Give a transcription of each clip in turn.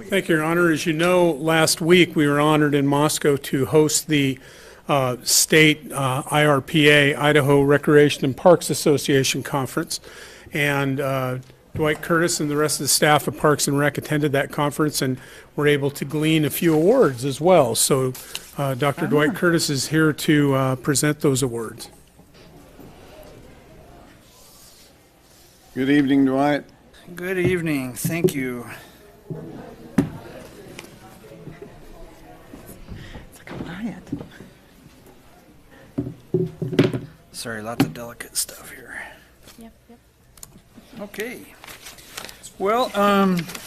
Thank you, Your Honor. As you know, last week we were honored in Moscow to host the state IRPA, Idaho Recreation and Parks Association Conference. And Dwight Curtis and the rest of the staff of Parks and Rec attended that conference and were able to glean a few awards as well. So Dr. Dwight Curtis is here to present those awards. Good evening, Dwight. Good evening. Thank you. It's like a riot. Sorry, lots of delicate stuff here. Yep. Okay. Well,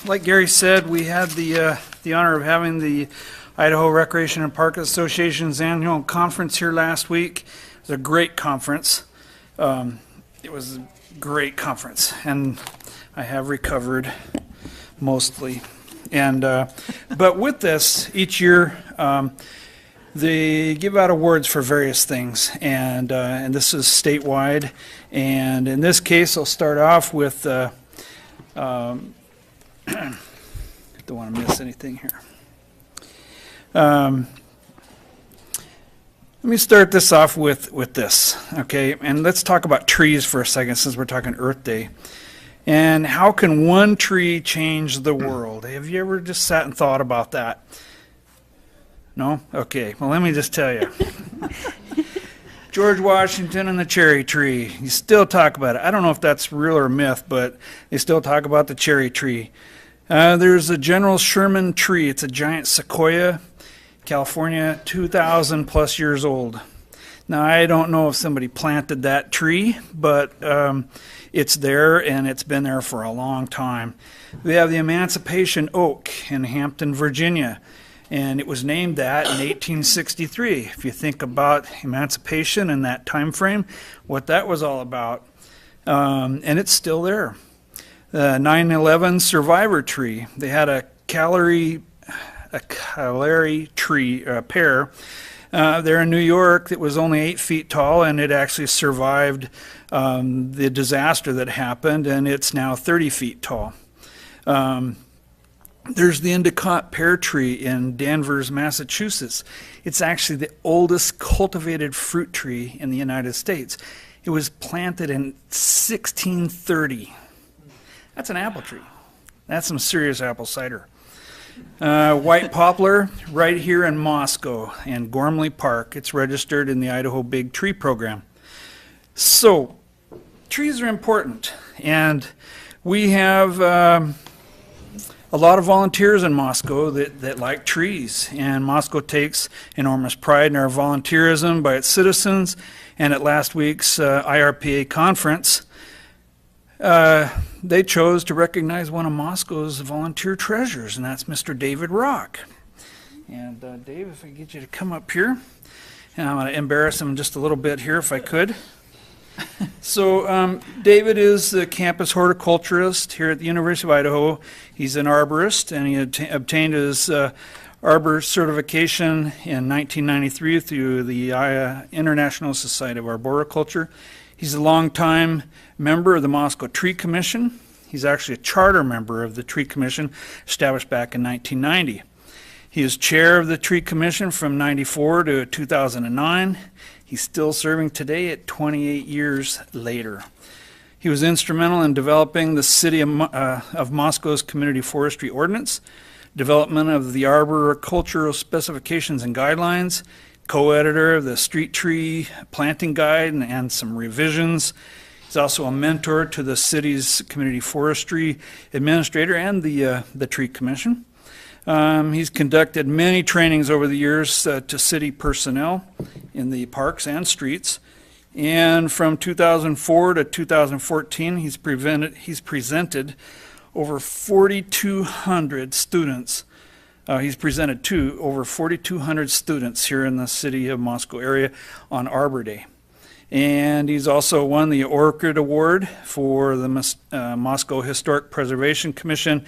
like Gary said, we had the honor of having the Idaho Recreation and Park Association's annual conference here last week. It was a great conference. It was a great conference, and I have recovered mostly. And but with this, each year they give out awards for various things, and this is statewide. And in this case, I'll start off with. Don't want to miss anything here. Let me start this off with this, okay? And let's talk about trees for a second, since we're talking Earth Day. And how can one tree change the world? Have you ever just sat and thought about that? No? Okay. Well, let me just tell you. George Washington and the cherry tree. You still talk about it. I don't know if that's real or myth, but they still talk about the cherry tree. There's a General Sherman tree. It's a giant sequoia, California, 2,000 plus years old. Now, I don't know if somebody planted that tree, but it's there, and it's been there for a long time. We have the Emancipation Oak in Hampton, Virginia, and it was named that in 1863. If you think about emancipation and that time frame, what that was all about, and it's still there. The 9/11 survivor tree. They had a Callery tree pear there in New York that was only 8 feet tall, and it actually survived the disaster that happened, and it's now 30 feet tall. There's the Endicott pear tree in Danvers, Massachusetts. It's actually the oldest cultivated fruit tree in the United States. It was planted in 1630. That's an apple tree. That's some serious apple cider. White poplar right here in Moscow in Gormley Park. It's registered in the Idaho Big Tree Program. So, trees are important, and we have a lot of volunteers in Moscow that like trees, and Moscow takes enormous pride in our volunteerism by its citizens. And at last week's IRPA conference, they chose to recognize one of Moscow's volunteer treasures, and that's Mr. David Rock. And Dave, if I get you to come up here, and I'm going to embarrass him just a little bit here if I could. So David is the campus horticulturist here at the University of Idaho. He's an arborist, and he obtained his arbor certification in 1993 through the International Society of Arboriculture. He's a longtime member of the Moscow Tree Commission. He's actually a charter member of the Tree Commission, established back in 1990. He is chair of the Tree Commission from 94 to 2009. He's still serving today at 28 years later. He was instrumental in developing the City of Moscow's Community Forestry Ordinance, development of the arboricultural specifications and guidelines, co-editor of the Street Tree Planting Guide and some revisions. He's also a mentor to the city's community forestry administrator and the Tree Commission. He's conducted many trainings over the years to city personnel in the parks and streets. And from 2004 to 2014, he's presented over 4,200 students. He's presented to over 4,200 students here in the city of Moscow area on Arbor Day. And he's also won the Orchid Award for the Moscow Historic Preservation Commission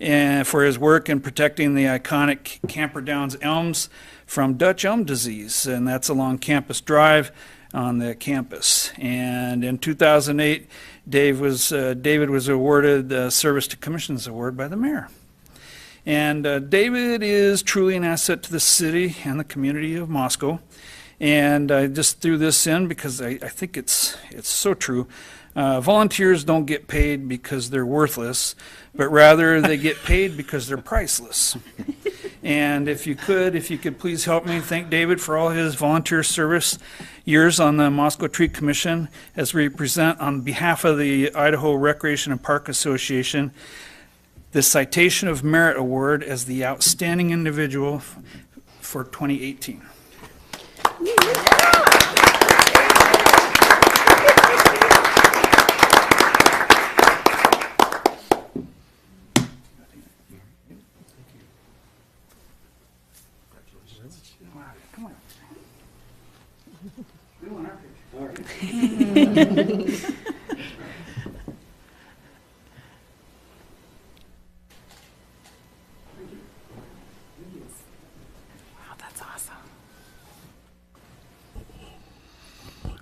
and for his work in protecting the iconic Camperdowns elms from Dutch elm disease, and that's along Campus Drive on the campus. And in 2008, David was awarded the Service to Commissions Award by the mayor. And David is truly an asset to the city and the community of Moscow. And I just threw this in because I think it's so true. Volunteers don't get paid because they're worthless, but rather they get paid because they're priceless. And if you could please help me thank David for all his volunteer service years on the Moscow Tree Commission as we present on behalf of the Idaho Recreation and Park Association the Citation of Merit Award as the Outstanding Individual for 2018. Come on. We want our picture. Wow, that's awesome.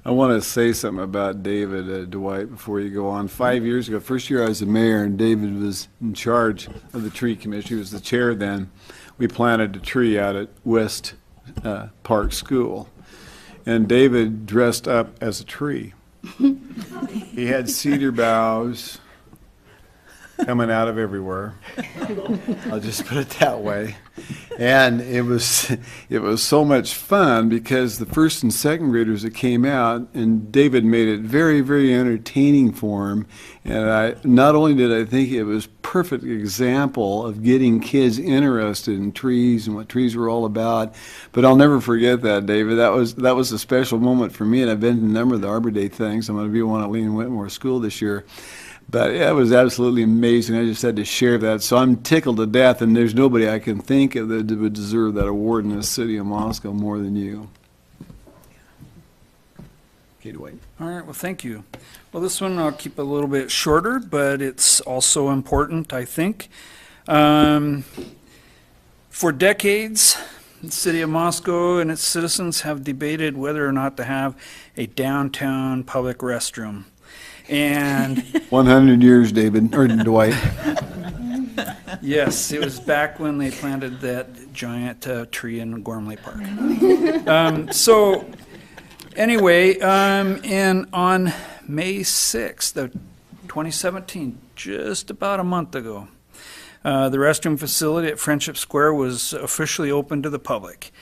I want to say something about David, Dwight, before you go on. 5 years ago, first year I was the mayor, and David was in charge of the tree commission. He was the chair then. We planted a tree out at West Park School, and David dressed up as a tree. He had cedar boughs coming out of everywhere. I'll just put it that way. And it was so much fun because the first and second graders that came out, and David made it very, very entertaining for them. And not only did I think it was perfect example of getting kids interested in trees and what trees were all about, but I'll never forget that, David. That was a special moment for me, and I've been to a number of the Arbor Day things. I'm going to be one at Lee and Whitmore School this year. But it was absolutely amazing. I just had to share that. So I'm tickled to death, and there's nobody I can think of that would deserve that award in the city of Moscow more than you. Okay, Dwight. All right, well, thank you. Well, this one I'll keep a little bit shorter, but it's also important, I think. For decades, the city of Moscow and its citizens have debated whether or not to have a downtown public restroom. And 100 years, David, or Dwight. yes, it was back when they planted that giant tree in Gormley Park. So anyway, and on May 6th of 2017, just about a month ago, the restroom facility at Friendship Square was officially open to the public.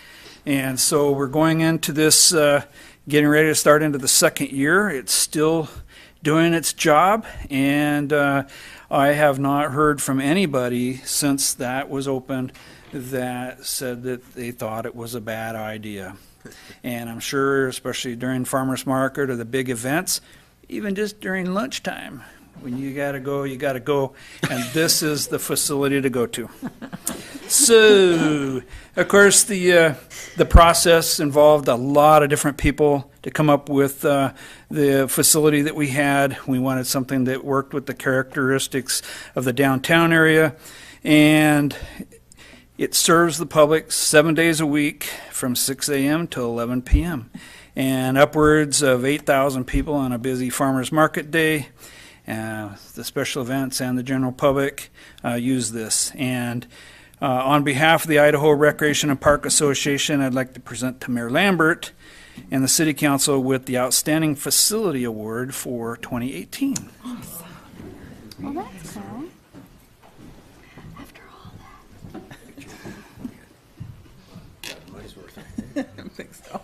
And so we're going into this, getting ready to start into the second year. It's still doing its job, and I have not heard from anybody since that was opened that said that they thought it was a bad idea. And I'm sure, especially during farmers market or the big events, even just during lunchtime, when you gotta go, and this is the facility to go to. So, of course, the process involved a lot of different people to come up with the facility that we had. We wanted something that worked with the characteristics of the downtown area, and it serves the public 7 days a week from 6 a.m. to 11 p.m. and upwards of 8,000 people on a busy farmers market day. The special events and the general public use this. And on behalf of the Idaho Recreation and Park Association, I'd like to present to Mayor Lambert and the City Council with the Outstanding Facility Award for 2018. Awesome. Well, that's cool. After all that. I think so.